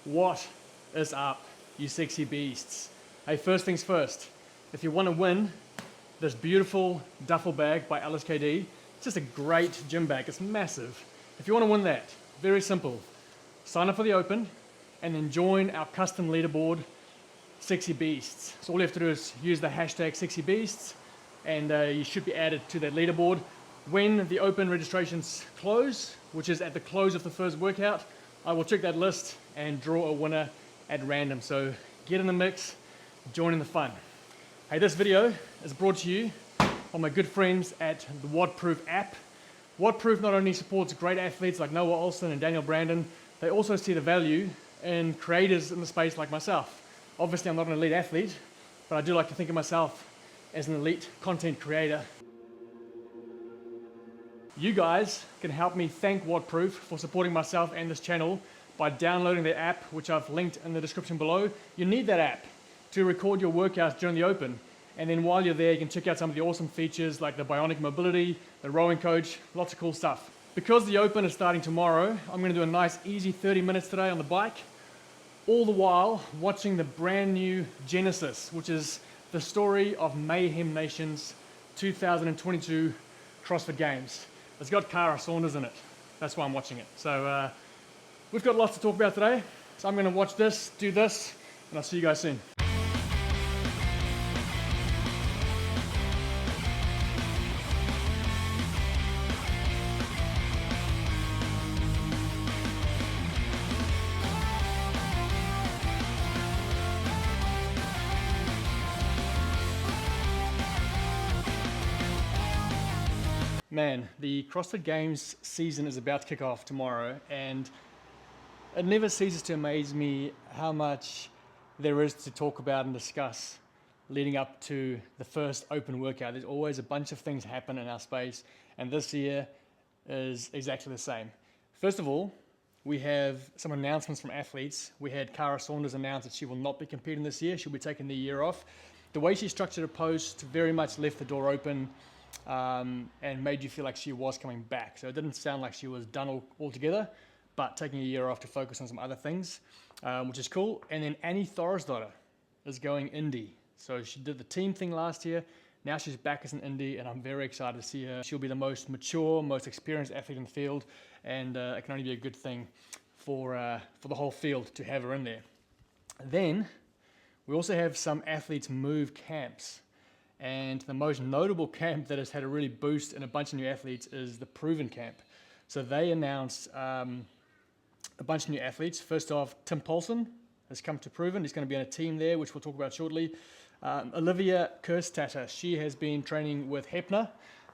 What is up, you sexy beasts? Hey, first things first, if you want to win this beautiful duffel bag by Alice KD, it's just a great gym bag, it's massive. If you want to win that, very simple. Sign up for the Open and then join our custom leaderboard, Sexy Beasts. So all you have to do is use the hashtag Sexy Beasts and you should be added to that leaderboard. When the Open registrations close, which is at the close of the first workout, I will check that list and draw a winner at random. So get in the mix, join in the fun. Hey, this video is brought to you by my good friends at the WODproof app. WODproof not only supports great athletes like Noah Olson and Daniel Brandon, they also see the value in creators in the space like myself. Obviously, I'm not an elite athlete, but I do like to think of myself as an elite content creator. You guys can help me thank WODproof for supporting myself and this channel by downloading their app, which I've linked in the description below. You need that app to record your workouts during the Open. And then while you're there, you can check out some of the awesome features like the bionic mobility, the rowing coach, lots of cool stuff. Because the Open is starting tomorrow, I'm gonna do a nice easy 30 minutes today on the bike, all the while watching the brand new Genesis, which is the story of Mayhem Nation's 2022 CrossFit Games. It's got Cara Saunders in it. That's why I'm watching it. So we've got lots to talk about today. So I'm gonna watch this, do this, and I'll see you guys soon. Man, the CrossFit Games season is about to kick off tomorrow, and it never ceases to amaze me how much there is to talk about and discuss leading up to the first Open workout. There's always a bunch of things happen in our space, and this year is exactly the same. First of all, we have some announcements from athletes. We had Cara Saunders announce that she will not be competing this year. She'll be taking the year off. The way she structured her post very much left the door open and made you feel like she was coming back. So it didn't sound like she was done altogether, but taking a year off to focus on some other things, which is cool. And then Annie Thorisdottir is going indie. So she did the team thing last year. Now she's back as an indie, and I'm very excited to see her. She'll be the most mature, most experienced athlete in the field, and it can only be a good thing for the whole field to have her in there. Then we also have some athletes move camps. And the most notable camp that has had a really boost in a bunch of new athletes is the Proven camp. So they announced a bunch of new athletes. First off, Tim Poulsen has come to Proven. He's going to be on a team there, which we'll talk about shortly. Olivia Kerstatter, she has been training with Hepner.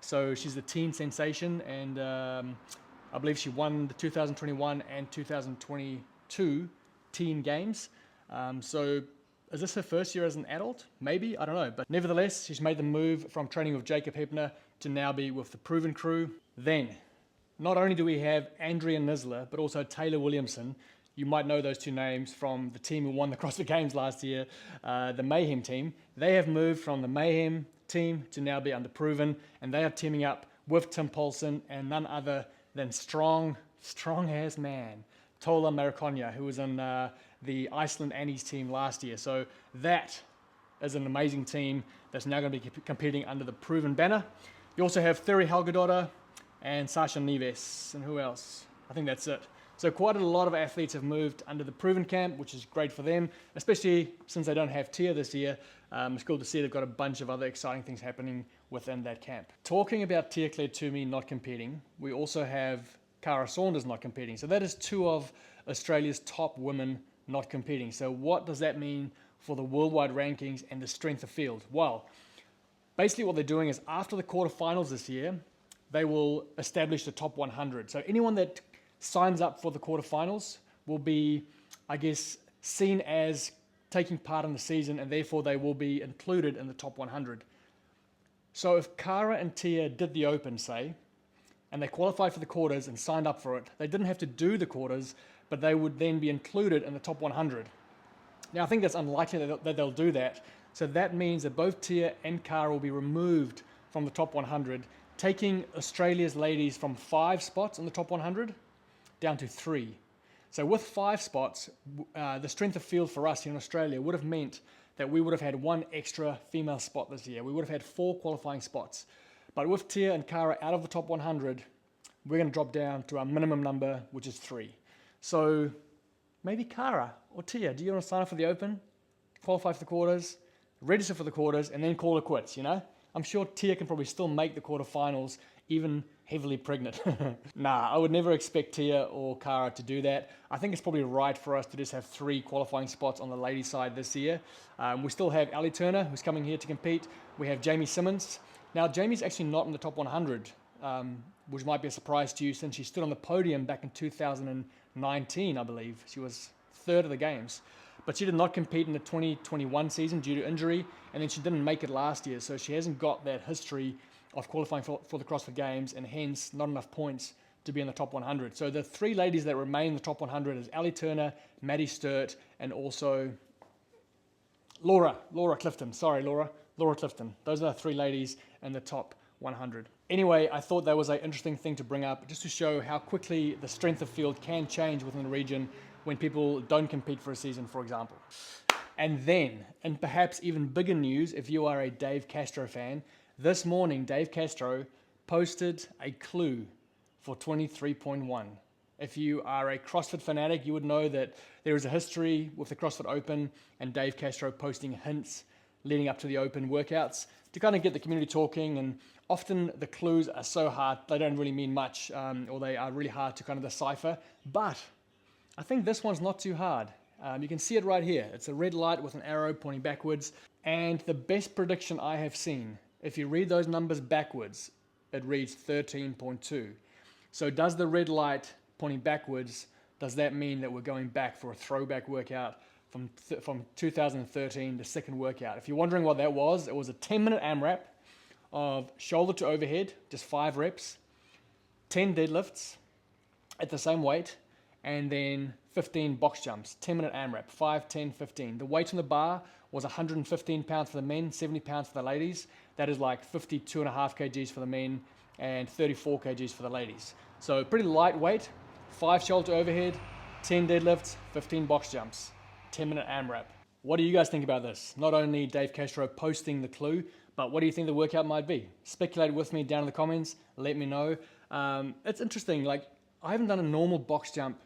So she's the teen sensation, and I believe she won the 2021 and 2022 teen games. Is this her first year as an adult? Maybe, I don't know. But nevertheless, she's made the move from training with Jacob Hepner to now be with the Proven crew. Then, not only do we have Andrea Nisler, but also Taylor Williamson. You might know those two names from the team who won the CrossFit Games last year, the Mayhem team. They have moved from the Mayhem team to now be under Proven, and they are teaming up with Tim Poulsen and none other than strong ass man, Tola Mariconia, who was in the Iceland Annie's team last year. So that is an amazing team that's now going to be competing under the Proven banner. You also have Thuri Helgadottir and Sasha Neves, and who else? I think that's it. So quite a lot of athletes have moved under the Proven camp, which is great for them, especially since they don't have Tia this year. It's cool to see they've got a bunch of other exciting things happening within that camp. Talking about Tia-Clair Toomey not competing, we also have Cara Saunders not competing. So that is two of Australia's top women not competing. So what does that mean for the worldwide rankings and the strength of field? Well, basically what they're doing is after the quarterfinals this year, they will establish the top 100. So anyone that signs up for the quarterfinals will be, I guess, seen as taking part in the season, and therefore they will be included in the top 100. So if Cara and Tia did the Open, say, and they qualified for the quarters and signed up for it, they didn't have to do the quarters, but they would then be included in the top 100. Now, I think that's unlikely that they'll do that. So that means that both Tia and Cara will be removed from the top 100, taking Australia's ladies from 5 spots in the top 100 down to 3. So with 5 spots, the strength of field for us here in Australia would have meant that we would have had 1 extra female spot this year. We would have had 4 qualifying spots. But with Tia and Cara out of the top 100, we're going to drop down to our minimum number, which is 3. So maybe Cara or Tia, do you want to sign up for the Open, qualify for the quarters, register for the quarters, and then call it quits, you know? I'm sure Tia can probably still make the quarterfinals, even heavily pregnant. Nah, I would never expect Tia or Cara to do that. I think it's probably right for us to just have 3 qualifying spots on the ladies' side this year. We still have Ali Turner, who's coming here to compete. We have Jamie Simmons. Now, Jamie's actually not in the top 100, which might be a surprise to you since she stood on the podium back in 2019, I believe. She was 3rd of the games. But she did not compete in the 2021 season due to injury, and then she didn't make it last year, so she hasn't got that history of qualifying for the CrossFit Games, and hence not enough points to be in the top 100. So the 3 ladies that remain in the top 100 is Ali Turner, Maddie Sturt, and also Laura Clifton. Sorry, Laura Clifton. Those are the 3 ladies in the top 100. Anyway, I thought that was an interesting thing to bring up, just to show how quickly the strength of field can change within the region when people don't compete for a season, for example. And then, and perhaps even bigger news if you are a Dave Castro fan, this morning Dave Castro posted a clue for 23.1. If you are a CrossFit fanatic, you would know that there is a history with the CrossFit Open and Dave Castro posting hints leading up to the Open workouts to kind of get the community talking, and often the clues are so hard, they don't really mean much, or they are really hard to kind of decipher, but I think this one's not too hard. You can see it right here. It's a red light with an arrow pointing backwards, and the best prediction I have seen, if you read those numbers backwards, it reads 13.2. So does the red light pointing backwards, does that mean that we're going back for a throwback workout from 2013, the second workout? If you're wondering what that was, it was a 10-minute AMRAP of shoulder to overhead, just 5 reps, 10 deadlifts at the same weight, and then 15 box jumps, 10-minute AMRAP, 5, 10, 15. The weight on the bar was 115 pounds for the men, 70 pounds for the ladies. That is like 52.5 kgs for the men and 34 kgs for the ladies. So pretty lightweight, 5 shoulder to overhead, 10 deadlifts, 15 box jumps, 10-minute AMRAP. What do you guys think about this? Not only Dave Castro posting the clue, but what do you think the workout might be? Speculate with me down in the comments, let me know. It's interesting, like I haven't done a normal box jump,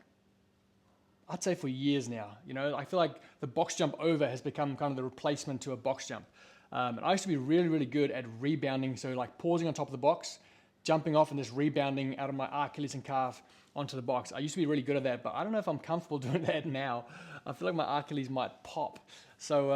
I'd say for years now. You know, I feel like the box jump over has become kind of the replacement to a box jump. And I used to be really, really good at rebounding. So like pausing on top of the box, jumping off and just rebounding out of my Achilles and calf onto the box. I used to be really good at that, but I don't know if I'm comfortable doing that now. I feel like my Achilles might pop. So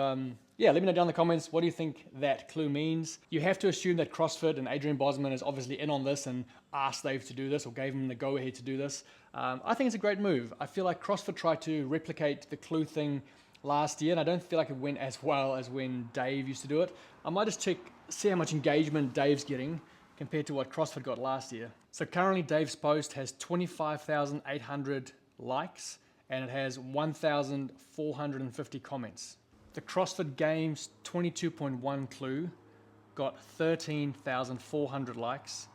yeah, let me know down in the comments, what do you think that clue means? You have to assume that CrossFit and Adrian Bosman is obviously in on this and asked Dave to do this or gave him the go-ahead to do this. I think it's a great move. I feel like CrossFit tried to replicate the clue thing last year, and I don't feel like it went as well as when Dave used to do it. I might just see how much engagement Dave's getting compared to what CrossFit got last year. So currently Dave's post has 25,800 likes and it has 1,450 comments. The CrossFit Games 22.1 clue got 13,400 likes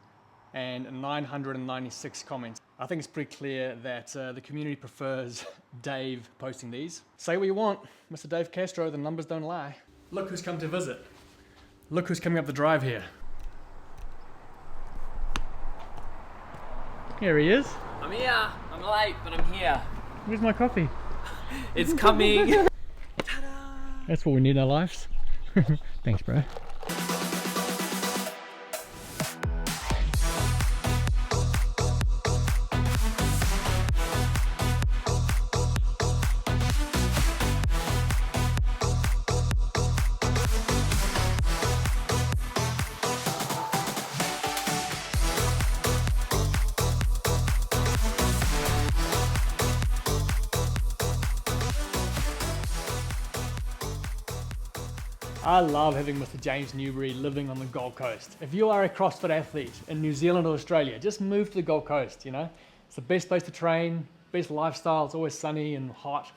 and 996 comments. I think it's pretty clear that the community prefers Dave posting these. Say what you want, Mr. Dave Castro, the numbers don't lie. Look who's come to visit. Look who's coming up the drive here. Here he is. I'm here. I'm late, but I'm here. Where's my coffee? It's coming. Ta-da! That's what we need in our lives. Thanks, bro. I love having Mr. James Newbury living on the Gold Coast. If you are a CrossFit athlete in New Zealand or Australia, just move to the Gold Coast, you know? It's the best place to train, best lifestyle, it's always sunny and hot.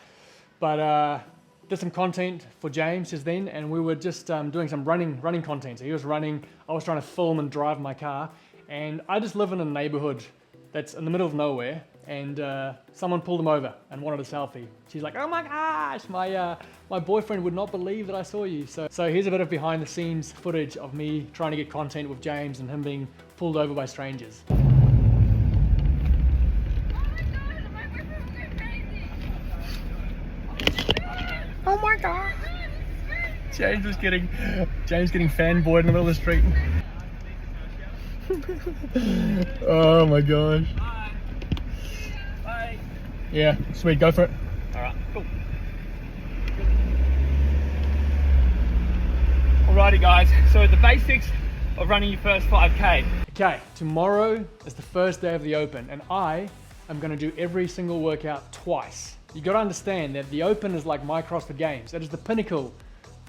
But did some content for James just then, and we were just doing some running content. So he was running, I was trying to film and drive my car, and I just live in a neighborhood that's in the middle of nowhere, and someone pulled him over and wanted a selfie. She's like, oh my gosh, my boyfriend would not believe that I saw you. So here's a bit of behind the scenes footage of me trying to get content with James and him being pulled over by strangers. Oh my god! James getting fanboyed in the middle of the street. Oh my gosh. Bye. Yeah, sweet, go for it. Alright, cool. Alrighty guys, so the basics of running your first 5K. Okay, tomorrow is the first day of the Open, and I am going to do every single workout twice. You got to understand that the Open is like my CrossFit Games. It is the pinnacle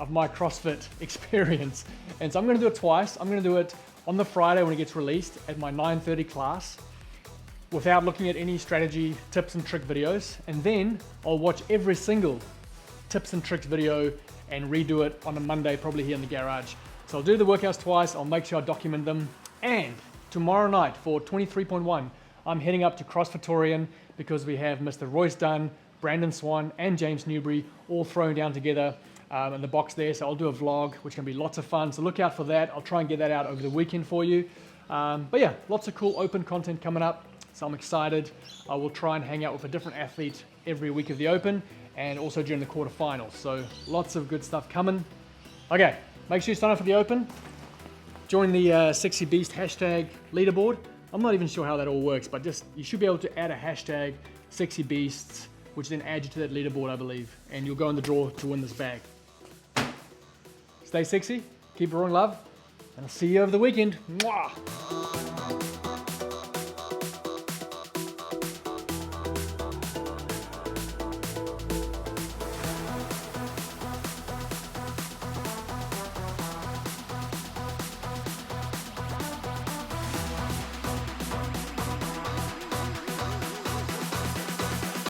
of my CrossFit experience. And so I'm going to do it twice. I'm going to do it on the Friday when it gets released at my 9:30 class without looking at any strategy tips and trick videos. And then I'll watch every single tips and tricks video and redo it on a Monday, probably here in the garage. So I'll do the workouts twice. I'll make sure I document them. And tomorrow night for 23.1, I'm heading up to CrossFitorian because we have Mr. Royce Dunn, Brandon Swan, and James Newbury all thrown down together in the box there. So I'll do a vlog, which can be lots of fun. So look out for that. I'll try and get that out over the weekend for you. But yeah, lots of cool Open content coming up. So I'm excited. I will try and hang out with a different athlete every week of the Open and also during the quarterfinals. So lots of good stuff coming. Okay, make sure you sign up for the Open. Join the Sexy Beast hashtag leaderboard. I'm not even sure how that all works, but just you should be able to add a hashtag Sexy Beasts, which then adds you to that leaderboard, I believe, and you'll go in the draw to win this bag. Stay sexy, keep it rolling, love, and I'll see you over the weekend. Mwah!